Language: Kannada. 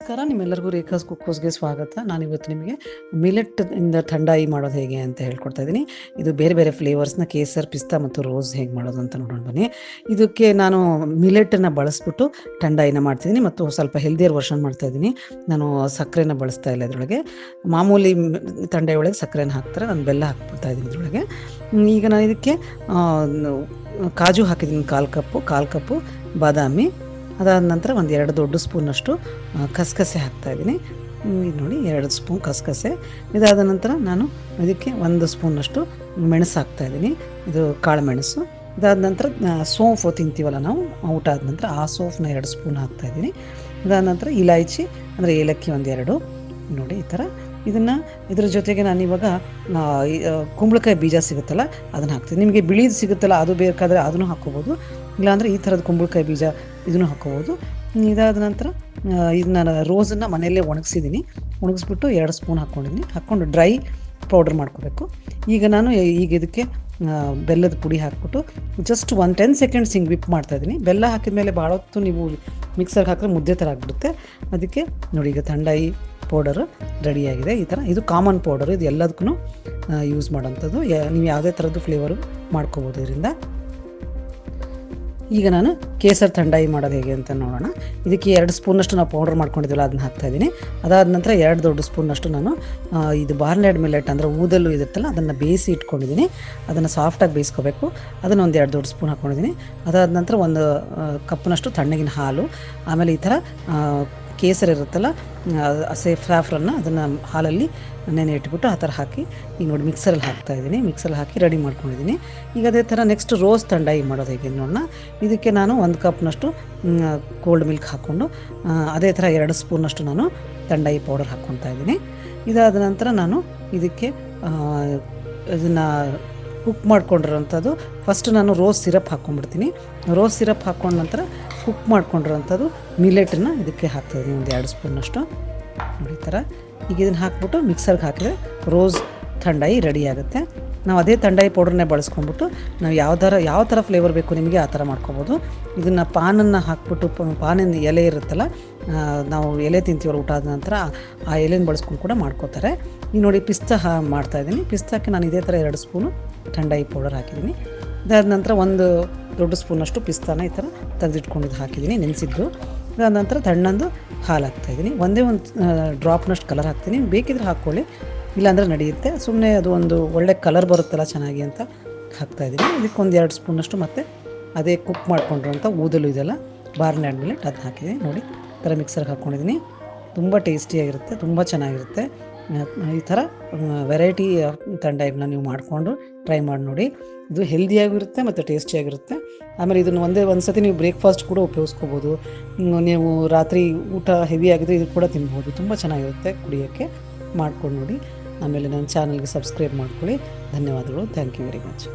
ನಮಸ್ಕಾರ, ನಿಮ್ಮೆಲ್ಲರಿಗೂ ರೇಖಾಸ್ ಕುಕ್ಕೋಸ್ಗೆ ಸ್ವಾಗತ. ನಾನಿವತ್ತು ನಿಮಗೆ ಮಿಲೆಟ್ ಇಂದ ಥಂಡಾಯಿ ಮಾಡೋದು ಹೇಗೆ ಅಂತ ಹೇಳ್ಕೊಡ್ತಾ ಇದ್ದೀನಿ. ಇದು ಬೇರೆ ಬೇರೆ ಫ್ಲೇವರ್ಸ್ನ ಕೇಸರ್, ಪಿಸ್ತಾ ಮತ್ತು ರೋಸ್ ಹೇಗೆ ಮಾಡೋದು ಅಂತ ನೋಡೋಣ ಬನ್ನಿ. ಇದಕ್ಕೆ ನಾನು ಮಿಲೆಟನ್ನು ಬಳಸ್ಬಿಟ್ಟು ಥಂಡಾಯಿನ ಮಾಡ್ತಿದ್ದೀನಿ ಮತ್ತು ಸ್ವಲ್ಪ ಹೆಲ್ದಿಯರ್ ವರ್ಷನ್ ಮಾಡ್ತಾಯಿದ್ದೀನಿ. ನಾನು ಸಕ್ಕರೆನ ಬಳಸ್ತಾ ಇಲ್ಲ ಇದರೊಳಗೆ. ಮಾಮೂಲಿ ಥಂಡಾಯಿ ಒಳಗೆ ಸಕ್ಕರೆನ ಹಾಕ್ತಾರೆ, ನಾನು ಬೆಲ್ಲ ಹಾಕ್ಬಿಡ್ತಾ ಇದ್ದೀನಿ ಇದರೊಳಗೆ. ಈಗ ನಾನು ಇದಕ್ಕೆ ಕಾಜು ಹಾಕಿದ್ದೀನಿ ಕಾಲು ಕಪ್ಪು ಬಾದಾಮಿ. ಅದಾದ ನಂತರ ಒಂದು 2 ದೊಡ್ಡ ಸ್ಪೂನಷ್ಟು ಕಸಕಸೆ ಹಾಕ್ತಾಯಿದ್ದೀನಿ. ಇದು ನೋಡಿ 2 ಸ್ಪೂನ್ ಕಸಕಸೆ. ಇದಾದ ನಂತರ ನಾನು ಇದಕ್ಕೆ 1 ಸ್ಪೂನಷ್ಟು ಮೆಣಸು ಹಾಕ್ತಾಯಿದ್ದೀನಿ, ಇದು ಕಾಳು ಮೆಣಸು. ಇದಾದ ನಂತರ ಸೋಂಫು ತಿಂತೀವಲ್ಲ ನಾವು ಊಟ ಆದ ನಂತರ, ಆ ಸೋಂಫನ್ನ 2 ಸ್ಪೂನ್ ಹಾಕ್ತಾಯಿದ್ದೀನಿ. ಇದಾದ ನಂತರ ಇಲಾಯ್ಚಿ ಅಂದರೆ ಏಲಕ್ಕಿ 1-2 ನೋಡಿ ಈ ಥರ. ಇದ್ರ ಜೊತೆಗೆ ನಾನಿವಾಗ ಕುಂಬಳಕಾಯಿ ಬೀಜ ಸಿಗುತ್ತಲ್ಲ ಅದನ್ನು ಹಾಕ್ತೀನಿ. ನಿಮಗೆ ಬಿಳಿದು ಸಿಗುತ್ತಲ್ಲ ಅದು ಬೇಕಾದರೆ ಅದನ್ನು ಹಾಕ್ಕೋಬೋದು, ಇಲ್ಲಾಂದರೆ ಈ ಥರದ ಕುಂಬಳಕಾಯಿ ಬೀಜ ಇದನ್ನು ಹಾಕ್ಕೋಬೋದು. ಇದಾದ ನಂತರ ಇದು ನಾನು ರೋಸನ್ನು ಮನೆಯಲ್ಲೇ ಒಣಗಿಸ್ಬಿಟ್ಟು 2 ಸ್ಪೂನ್ ಹಾಕ್ಕೊಂಡು ಡ್ರೈ ಪೌಡರ್ ಮಾಡ್ಕೋಬೇಕು. ಈಗ ಇದಕ್ಕೆ ಬೆಲ್ಲದ ಪುಡಿ ಹಾಕ್ಬಿಟ್ಟು ಜಸ್ಟ್ 10 ಸೆಕೆಂಡ್ಸ್ ಹಿಂಗೆ ವಿಪ್ ಮಾಡ್ತಾಯಿದ್ದೀನಿ. ಬೆಲ್ಲ ಹಾಕಿದ ಮೇಲೆ ಭಾಳ ಹೊತ್ತು ನೀವು ಮಿಕ್ಸರ್ಗೆ ಹಾಕಿದ್ರೆ ಮುದ್ದೆ ಥರ ಆಗಿಬಿಡುತ್ತೆ. ಅದಕ್ಕೆ ನೋಡಿ, ಈಗ ಥಂಡಾಯಿ ಪೌಡರು ರೆಡಿಯಾಗಿದೆ. ಈ ಥರ ಇದು ಕಾಮನ್ ಪೌಡರು, ಇದು ಎಲ್ಲದಕ್ಕೂ ಯೂಸ್ ಮಾಡೋಂಥದ್ದು. ನೀವು ಯಾವುದೇ ಥರದ್ದು ಫ್ಲೇವರು ಮಾಡ್ಕೋಬೋದು ಇದರಿಂದ. ಈಗ ನಾನು ಕೇಸರ್ ಥಂಡಾಯಿ ಮಾಡೋದು ಹೇಗೆ ಅಂತ ನೋಡೋಣ. ಇದಕ್ಕೆ 2 ಸ್ಪೂನಷ್ಟು ನಾವು ಪೌಡರ್ ಮಾಡ್ಕೊಂಡಿದ್ದೀವಲ್ಲ ಅದನ್ನ ಹಾಕ್ತಾಯಿದ್ದೀನಿ. ಅದಾದ ನಂತರ 2 ದೊಡ್ಡ ಸ್ಪೂನಷ್ಟು ನಾನು ಇದು ಬಾರ್ನ್ಯಾರ್ಡ್ ಮಿಲ್ಲೆಟ್ ಅಂದರೆ ಊದಲು ಇರುತ್ತಲ್ಲ ಅದನ್ನು ಬೇಯಿಸಿ ಇಟ್ಕೊಂಡಿದ್ದೀನಿ. ಅದನ್ನು ಸಾಫ್ಟಾಗಿ ಬೇಯಿಸ್ಕೋಬೇಕು. ಅದನ್ನು ಒಂದು 2 ದೊಡ್ಡ ಸ್ಪೂನ್ ಹಾಕ್ಕೊಂಡಿದ್ದೀನಿ. ಅದಾದ ನಂತರ 1 ಕಪ್ನಷ್ಟು ತಣ್ಣಗಿನ ಹಾಲು, ಆಮೇಲೆ ಈ ಥರ ಕೇಸರ್ ಇರುತ್ತಲ್ಲ ಸ್ಯಾಫ್ರನ್ನ ಅದನ್ನು ಹಾಲಲ್ಲಿ ನೆನೆ ಇಟ್ಬಿಟ್ಟು ಆ ಥರ ಹಾಕಿ ಈಗ ನೋಡಿ ಮಿಕ್ಸರಲ್ಲಿ ಹಾಕ್ತಾಯಿದ್ದೀನಿ. ಮಿಕ್ಸರಲ್ಲಿ ಹಾಕಿ ರೆಡಿ ಮಾಡ್ಕೊಂಡಿದ್ದೀನಿ. ಈಗ ಅದೇ ಥರ ನೆಕ್ಸ್ಟ್ ರೋಸ್ ಥಂಡಾಯಿ ಮಾಡೋದು ಹೇಗೆ ನೋಡೋಣ. ಇದಕ್ಕೆ ನಾನು 1 ಕಪ್ನಷ್ಟು ಕೋಲ್ಡ್ ಮಿಲ್ಕ್ ಹಾಕ್ಕೊಂಡು ಅದೇ ಥರ 2 ಸ್ಪೂನಷ್ಟು ನಾನು ಥಂಡಾಯಿ ಪೌಡರ್ ಹಾಕ್ಕೊತಾ ಇದ್ದೀನಿ. ಇದಾದ ನಂತರ ನಾನು ಇದಕ್ಕೆ ಇದನ್ನು ಕುಕ್ ಮಾಡ್ಕೊಂಡಿರೋಂಥದ್ದು ಫಸ್ಟ್ ನಾನು ರೋಸ್ ಸಿರಪ್ ಹಾಕ್ಕೊಂಡ್ಬಿಡ್ತೀನಿ. ರೋಸ್ ಸಿರಪ್ ಹಾಕ್ಕೊಂಡ ನಂತರ ಕುಕ್ ಮಾಡ್ಕೊಂಡಿರೋಂಥದ್ದು ಮಿಲೆಟನ್ನು ಇದಕ್ಕೆ ಹಾಕ್ತಾಯಿದ್ದೀನಿ, ಒಂದು 2 ಸ್ಪೂನಷ್ಟು ನೋಡಿ ಈ ಥರ. ಈಗ ಇದನ್ನು ಹಾಕ್ಬಿಟ್ಟು ಮಿಕ್ಸರ್ಗೆ ಹಾಕಿದ್ರೆ ರೋಸ್ ಥಂಡಾಯಿ ರೆಡಿ ಆಗುತ್ತೆ. ನಾವು ಅದೇ ಥಂಡಾಯಿ ಪೌಡ್ರನ್ನೇ ಬಳಸ್ಕೊಂಡ್ಬಿಟ್ಟು ನಾವು ಯಾವ ಥರ ಫ್ಲೇವರ್ ಬೇಕು ನಿಮಗೆ ಆ ಥರ ಮಾಡ್ಕೊಬೋದು. ಇದನ್ನು ಪಾನನ್ನು ಹಾಕ್ಬಿಟ್ಟು ಪಾನಿನ ಎಲೆ ಇರುತ್ತಲ್ಲ, ನಾವು ಎಲೆ ತಿಂತೀವಲ್ಲ ಊಟ ಆದ ನಂತರ ಆ ಎಲೆನ ಬಳಸ್ಕೊಂಡು ಕೂಡ ಮಾಡ್ಕೋತಾರೆ. ಈಗ ನೋಡಿ ಪಿಸ್ತಾ ಮಾಡ್ತಾಯಿದ್ದೀನಿ. ಪಿಸ್ತಾಕ್ಕೆ ನಾನು ಇದೇ ಥರ 2 ಸ್ಪೂನು ಥಂಡಾಯಿ ಪೌಡರ್ ಹಾಕಿದ್ದೀನಿ. ಇದಾದ ನಂತರ 1 ದೊಡ್ಡ ಸ್ಪೂನಷ್ಟು ಪಿಸ್ತಾನ ಈ ಥರ ತೆಗೆದಿಟ್ಕೊಂಡಿದ್ದು ಹಾಕಿದ್ದೀನಿ, ನೆನೆಸಿದ್ದು. ಇದಾದ ನಂತರ ತಣ್ಣಂದು ಹಾಲು ಹಾಕ್ತಾಯಿದ್ದೀನಿ. ಒಂದೇ ಒಂದು ಡ್ರಾಪ್ನಷ್ಟು ಕಲರ್ ಹಾಕ್ತೀನಿ, ಬೇಕಿದ್ರೆ ಹಾಕ್ಕೊಳ್ಳಿ, ಇಲ್ಲಾಂದರೆ ನಡೆಯುತ್ತೆ. ಸುಮ್ಮನೆ ಅದು ಒಂದು ಒಳ್ಳೆ ಕಲರ್ ಬರುತ್ತಲ್ಲ ಚೆನ್ನಾಗಿ ಅಂತ ಹಾಕ್ತಾಯಿದ್ದೀನಿ. ಇದಕ್ಕೆ 2 ಸ್ಪೂನಷ್ಟು ಮತ್ತು ಅದೇ ಕುಕ್ ಮಾಡ್ಕೊಂಡಿರೋಂಥ ಊದಲು ಇದೆಲ್ಲ ಬಾರ್ನ್ಯಾರ್ಡ್ ಮಿಲ್ಲೆಟ್ ಅದನ್ನ ಹಾಕಿದ್ದೀನಿ. ನೋಡಿ ಈ ಥರ ಮಿಕ್ಸರ್ಗೆ ಹಾಕ್ಕೊಂಡಿದ್ದೀನಿ. ತುಂಬ ಟೇಸ್ಟಿಯಾಗಿರುತ್ತೆ, ತುಂಬ ಚೆನ್ನಾಗಿರುತ್ತೆ. ಈ ಥರ ವೆರೈಟಿ ಥಂಡಾಯಿಗಳನ್ನ ನೀವು ಮಾಡಿಕೊಂಡು ಟ್ರೈ ಮಾಡಿ ನೋಡಿ. ಇದು ಹೆಲ್ದಿಯಾಗಿರುತ್ತೆ ಮತ್ತು ಟೇಸ್ಟಿಯಾಗಿರುತ್ತೆ. ಆಮೇಲೆ ಇದನ್ನು ಒಂದು ಸತಿ ನೀವು ಬ್ರೇಕ್ಫಾಸ್ಟ್ ಕೂಡ ಉಪಯೋಗಿಸ್ಕೋಬೋದು. ನೀವು ರಾತ್ರಿ ಊಟ ಹೆವಿ ಆಗಿದ್ರೆ ಇದು ಕೂಡ ತಿನ್ಬೋದು. ತುಂಬ ಚೆನ್ನಾಗಿರುತ್ತೆ ಕುಡಿಯೋಕ್ಕೆ. ಮಾಡ್ಕೊಂಡು ನೋಡಿ. ಆಮೇಲೆ ನನ್ನ ಚಾನಲ್ಗೆ ಸಬ್ಸ್ಕ್ರೈಬ್ ಮಾಡ್ಕೊಳ್ಳಿ. ಧನ್ಯವಾದಗಳು. Thank you very much.